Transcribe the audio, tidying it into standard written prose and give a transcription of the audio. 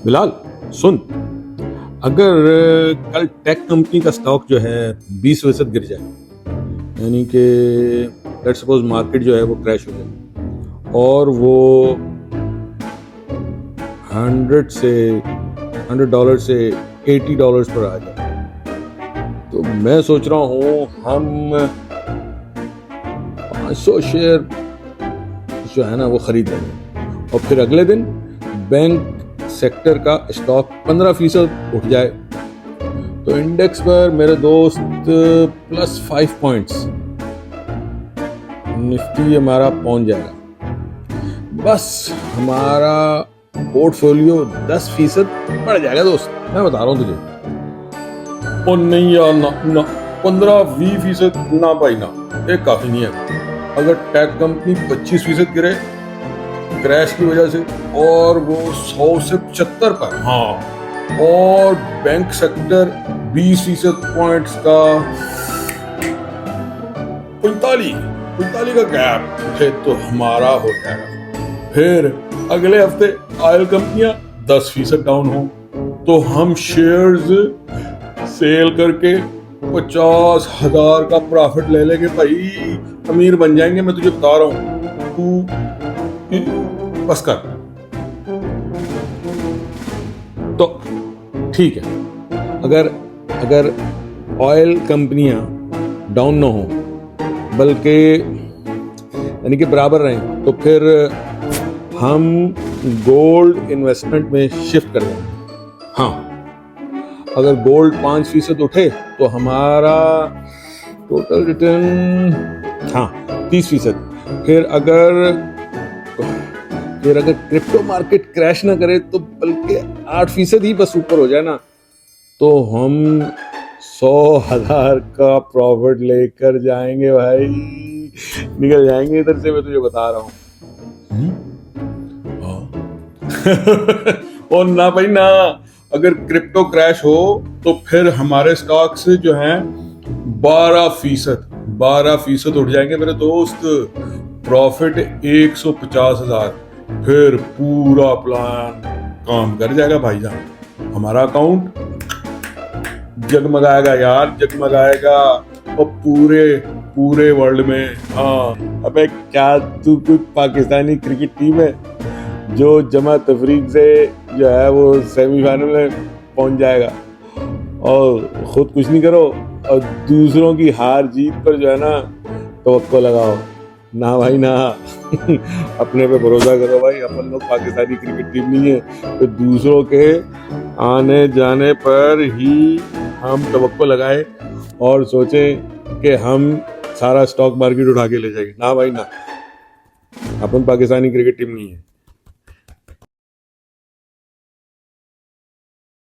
बिलाल सुन, अगर कल tech company का स्टॉक जो है 20% गिर जाए, यानी कि लेट्स सपोज मार्केट जो है वो क्रैश हो जाए और वो $100 से $80 पर आ जाए, तो मैं सोच रहा हूँ हम 500 शेयर जो है ना वो खरीद लेंगे और फिर अगले दिन बैंक सेक्टर का स्टॉक 15% उठ जाए तो इंडेक्स पर मेरे दोस्त +5 पॉइंट्स निफ्टी हमारा पहुंच जाएगा। बस हमारा पोर्टफोलियो 10% बढ़ जाएगा दोस्त, मैं बता रहा हूं तुझे। और नहीं यार, ना 15-20% ना भाई ना, ये काफी नहीं है। अगर टेक कंपनी 25% गिरे क्रैश की वजह से और वो 100 से 75 पर, हाँ, और बैंक सेक्टर 20% पॉइंट्स का 45 का गैप उठे तो हमारा हो जाएगा। फिर अगले हफ्ते ऑयल कंपनियां 10% डाउन हो तो हम शेयर्स सेल करके 50,000 का प्रॉफिट ले लेंगे भाई, अमीर बन जाएंगे, मैं तुझे बता रहा हूं। तू बस कर। तो ठीक है, अगर ऑयल कंपनियां डाउन ना हो बल्कि यानी कि बराबर रहें तो फिर हम गोल्ड इन्वेस्टमेंट में शिफ्ट कर देंगे। हाँ, अगर गोल्ड 5% उठे तो हमारा टोटल रिटर्न 30%। फिर अगर क्रिप्टो मार्केट क्रैश ना करे तो बल्कि 8% ही बस ऊपर हो जाए ना, तो हम 100,000 का प्रॉफिट लेकर जाएंगे भाई, निकल जाएंगे इधर से, मैं तुझे बता रहा हूँ। और ना भाई ना, अगर क्रिप्टो क्रैश हो तो फिर हमारे स्टॉक से जो है 12% उठ जाएंगे मेरे दोस्त, प्रॉफिट 150,000। फिर पूरा प्लान काम कर जाएगा भाईजान, हमारा अकाउंट जगमगाएगा यार, जगमगाएगा और पूरे वर्ल्ड में। हाँ, अबे क्या तू कोई पाकिस्तानी क्रिकेट टीम है जो जमा तफरीक से जो है वो सेमीफाइनल में पहुंच जाएगा और खुद कुछ नहीं करो और दूसरों की हार जीत पर जो है ना तवक्को लगाओ? ना भाई ना। अपने पे भरोसा करो भाई, अपन लोग पाकिस्तानी क्रिकेट टीम नहीं है तो दूसरों के आने जाने पर ही हम तवक्को लगाए और सोचें कि हम सारा स्टॉक मार्केट उठा के ले जाएंगे। ना भाई ना, अपन पाकिस्तानी क्रिकेट टीम नहीं है।